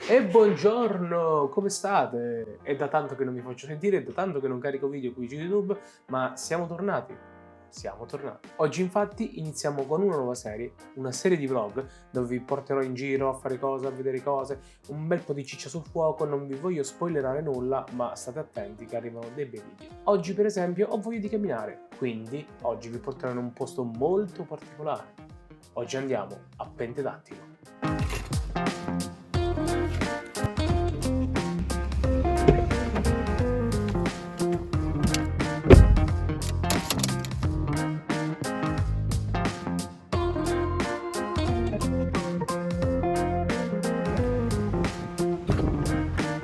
E buongiorno, come state? È da tanto che non mi faccio sentire, è da tanto che non carico video qui su YouTube, ma siamo tornati. Siamo tornati. Oggi infatti iniziamo con una nuova serie, una serie di vlog dove vi porterò in giro a fare cose, a vedere cose, un bel po' di ciccia sul fuoco, non vi voglio spoilerare nulla, ma state attenti che arrivano dei bei video. Oggi per esempio ho voglia di camminare, quindi oggi vi porterò in un posto molto particolare. Oggi andiamo a Pentedattilo.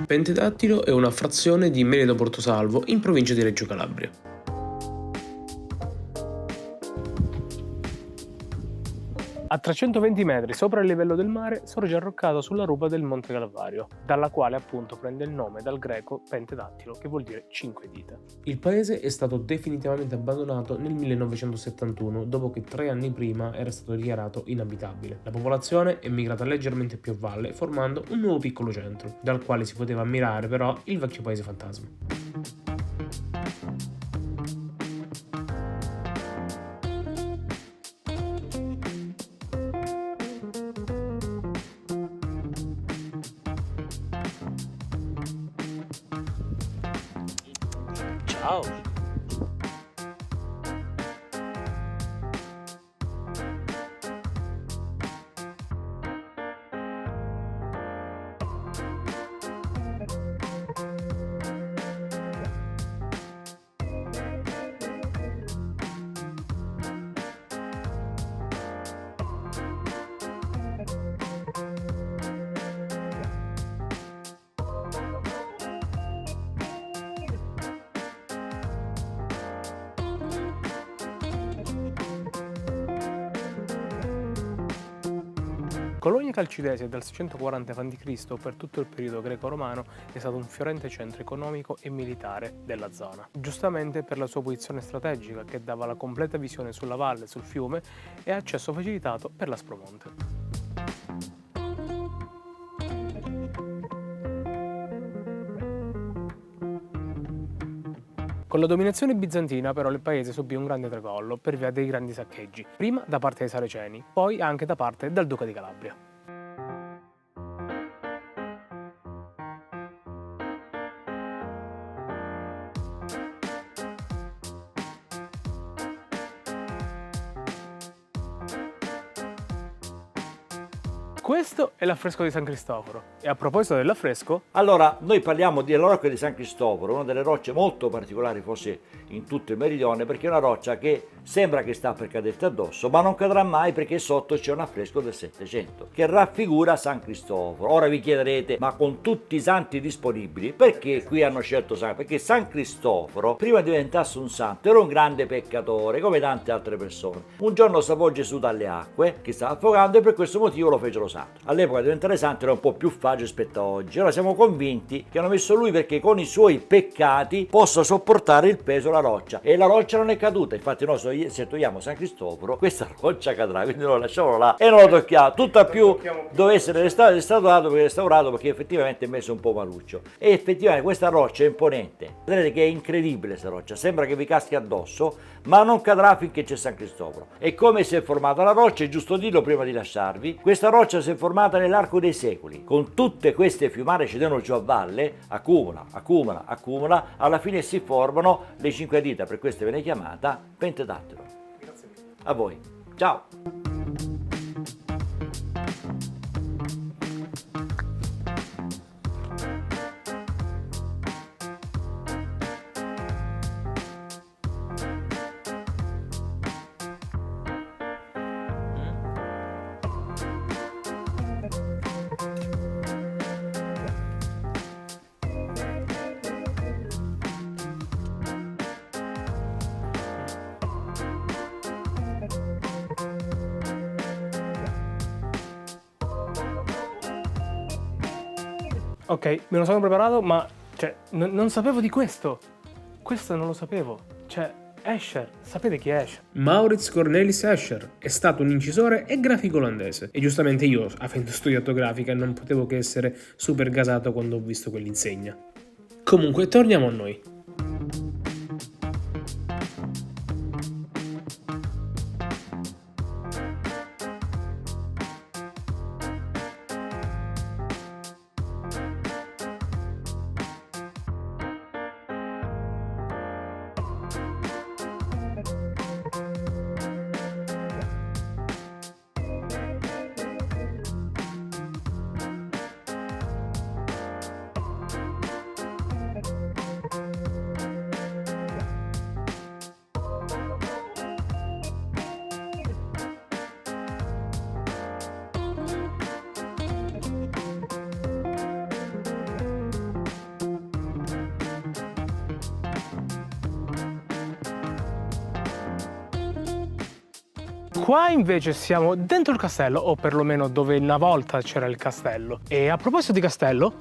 Pentedattilo è una frazione di Meledo Portosalvo in provincia di Reggio Calabria. A 320 metri sopra il livello del mare sorge arroccato sulla rupa del Monte Calvario, dalla quale appunto prende il nome dal greco pentedattilo, che vuol dire 5 dita. Il paese è stato definitivamente abbandonato nel 1971, dopo che 3 anni prima era stato dichiarato inabitabile. La popolazione è migrata leggermente più a valle, formando un nuovo piccolo centro, dal quale si poteva ammirare però il vecchio paese fantasma. Ciao! Colonia Calcidese dal 640 a.C. per tutto il periodo greco-romano è stato un fiorente centro economico e militare della zona, giustamente per la sua posizione strategica che dava la completa visione sulla valle e sul fiume e accesso facilitato per l'Aspromonte. Con la dominazione bizantina però il paese subì un grande tracollo per via dei grandi saccheggi, prima da parte dei Saraceni, poi anche da parte del Duca di Calabria. Questo è l'affresco di San Cristoforo e a proposito dell'affresco, Allora, noi parliamo della roccia di San Cristoforo, una delle rocce molto particolari forse in tutto il meridione, perché è una roccia che sembra che sta per caderti addosso, ma non cadrà mai perché sotto c'è un affresco del Settecento che raffigura San Cristoforo. Ora vi chiederete, ma con tutti i santi disponibili, perché qui hanno scelto San? Perché San Cristoforo, prima diventasse un santo, era un grande peccatore, come tante altre persone. Un giorno salvò Gesù dalle acque, che stava affogando, e per questo motivo lo fecero santo. All'epoca diventare santo era un po' più facile rispetto a oggi. Ora siamo convinti che hanno messo lui perché con i suoi peccati possa sopportare il peso della roccia, e la roccia non è caduta. Infatti noi se togliamo San Cristoforo questa roccia cadrà, quindi lo lasciamo là e non lo tocchiamo. Tutto a più deve essere restaurato perché effettivamente è messo un po' maluccio, e effettivamente questa roccia è imponente. Vedete che è incredibile questa roccia, sembra che vi caschi addosso, ma non cadrà finché c'è San Cristoforo. E come si è formata la roccia, è giusto dirlo prima di lasciarvi. Questa roccia si è formata nell'arco dei secoli, con tutte queste fiumare scendendo giù a valle, accumula, alla fine si formano le 5 dita, per questo viene chiamata pentedattilo. grazie mille. A voi, ciao! Ok, me lo sono preparato, ma non sapevo di questo. Questo non lo sapevo. Escher, sapete chi è Escher? Maurits Cornelis Escher è stato un incisore e grafico olandese. E giustamente io, avendo studiato grafica, non potevo che essere super gasato quando ho visto quell'insegna. Comunque, torniamo a noi. Qua invece siamo dentro il castello, o perlomeno dove una volta c'era il castello. E a proposito di castello,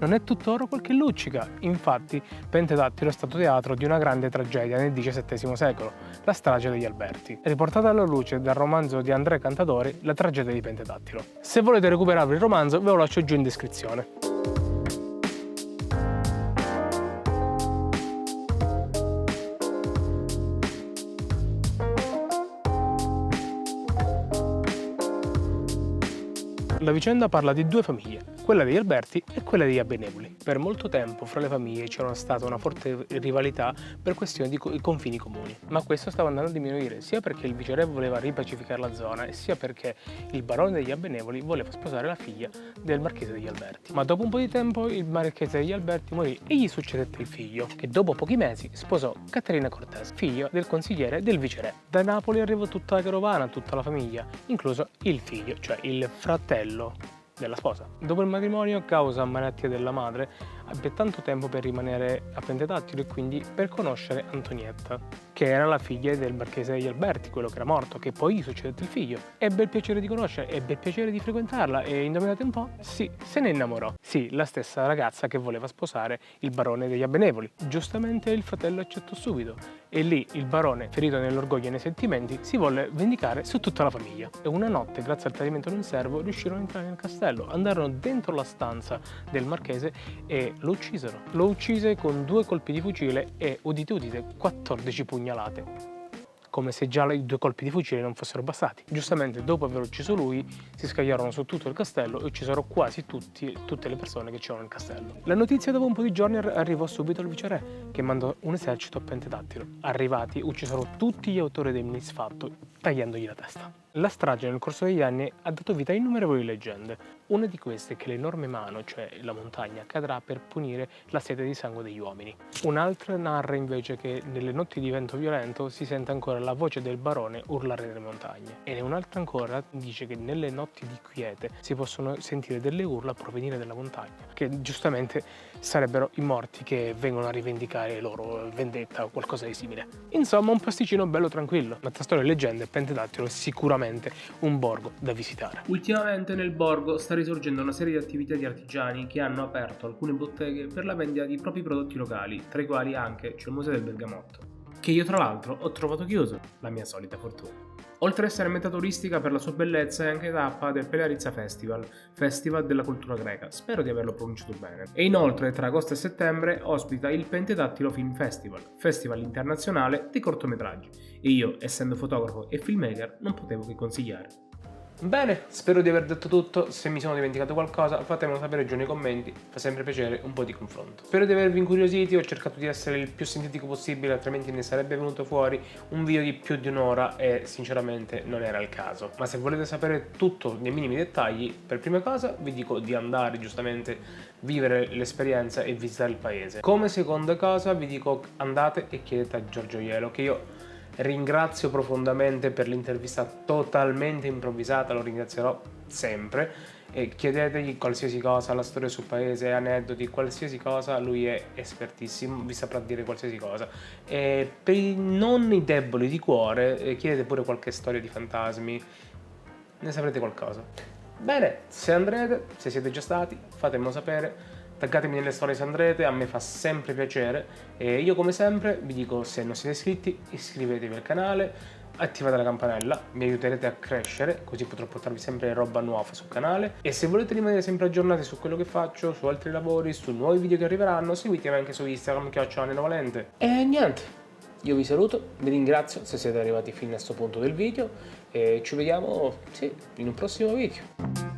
non è tuttora quel che luccica. Infatti, Pentedattilo è stato teatro di una grande tragedia nel XVII secolo, la strage degli Alberti, riportata alla luce dal romanzo di Andrea Cantatori, La tragedia di Pentedattilo. Se volete recuperare il romanzo, ve lo lascio giù in descrizione. La vicenda parla di due famiglie, quella degli Alberti e quella degli Abbenevoli. Per molto tempo fra le famiglie c'era stata una forte rivalità per questioni di confini comuni, ma questo stava andando a diminuire sia perché il viceré voleva ripacificare la zona e sia perché il barone degli Abbenevoli voleva sposare la figlia del marchese degli Alberti. Ma dopo un po' di tempo il marchese degli Alberti morì e gli succedette il figlio, che dopo pochi mesi sposò Caterina Cortese, figlia del consigliere del viceré. Da Napoli arrivò tutta la carovana, tutta la famiglia, incluso il figlio, cioè il fratello della sposa. Dopo il matrimonio, a causa malattia della madre, ebbe tanto tempo per rimanere a Pentedattilo e quindi per conoscere Antonietta, che era la figlia del marchese degli Alberti, quello che era morto, che poi gli succedette il figlio. Ebbe il piacere di conoscere, ebbe il piacere di frequentarla e indovinate un po'? Sì, se ne innamorò. Sì, la stessa ragazza che voleva sposare il barone degli Abbenevoli. Giustamente il fratello accettò subito e lì il barone, ferito nell'orgoglio e nei sentimenti, si volle vendicare su tutta la famiglia. E una notte, grazie al tradimento di un servo, riuscirono ad entrare nel castello, andarono dentro la stanza del marchese e lo uccisero. Lo uccise con 2 colpi di fucile e, udite udite, 14 pugnalate. Come se già i 2 colpi di fucile non fossero bastati. Giustamente, dopo aver ucciso lui, si scagliarono su tutto il castello e uccisero quasi tutte le persone che c'erano nel castello. La notizia dopo un po' di giorni arrivò subito al viceré, che mandò un esercito a Pentedattilo. Arrivati, uccisero tutti gli autori del misfatto, tagliandogli la testa. La strage nel corso degli anni ha dato vita a innumerevoli leggende. Una di queste è che l'enorme mano, cioè la montagna, cadrà per punire la sete di sangue degli uomini. Un'altra narra invece che nelle notti di vento violento si sente ancora la voce del barone urlare nelle montagne. E un'altra ancora dice che nelle notti di quiete si possono sentire delle urla provenire dalla montagna, che giustamente sarebbero i morti che vengono a rivendicare loro vendetta o qualcosa di simile. Insomma, un pasticcino bello tranquillo, ma tra storie e leggende Pentedattilo è sicuramente un borgo da visitare. Ultimamente nel borgo sta risorgendo una serie di attività di artigiani che hanno aperto alcune botteghe per la vendita di propri prodotti locali, tra i quali anche c'è il Museo del Bergamotto, che io tra l'altro ho trovato chiuso, la mia solita fortuna. Oltre ad essere meta turistica per la sua bellezza, è anche tappa del Pelarizza Festival, festival della cultura greca, spero di averlo pronunciato bene. E inoltre tra agosto e settembre ospita il Pentedattilo Film Festival, festival internazionale di cortometraggi, e io, essendo fotografo e filmmaker, non potevo che consigliare. Bene, spero di aver detto tutto. Se mi sono dimenticato qualcosa fatemelo sapere giù nei commenti, fa sempre piacere un po' di confronto. Spero di avervi incuriositi, ho cercato di essere il più sintetico possibile, altrimenti ne sarebbe venuto fuori un video di più di un'ora e sinceramente non era il caso. Ma se volete sapere tutto nei minimi dettagli, per prima cosa vi dico di andare giustamente vivere l'esperienza e visitare il paese. Come seconda cosa vi dico andate e chiedete a Giorgio Ielo, che io ringrazio profondamente per l'intervista totalmente improvvisata, lo ringrazierò sempre, e chiedetegli qualsiasi cosa, la storia sul paese, aneddoti, qualsiasi cosa, lui è espertissimo, vi saprà dire qualsiasi cosa. E per i non i deboli di cuore, chiedete pure qualche storia di fantasmi, ne saprete qualcosa. Bene, se andrete, se siete già stati, fatemelo sapere. taggatemi nelle storie se andrete, a me fa sempre piacere. E io come sempre vi dico, se non siete iscritti, iscrivetevi al canale, attivate la campanella, mi aiuterete a crescere, così potrò portarvi sempre roba nuova sul canale. E se volete rimanere sempre aggiornati su quello che faccio, su altri lavori, su nuovi video che arriveranno, seguitemi anche su Instagram, @nenovalente. E niente, io vi saluto, vi ringrazio se siete arrivati fino a questo punto del video e ci vediamo, sì, in un prossimo video.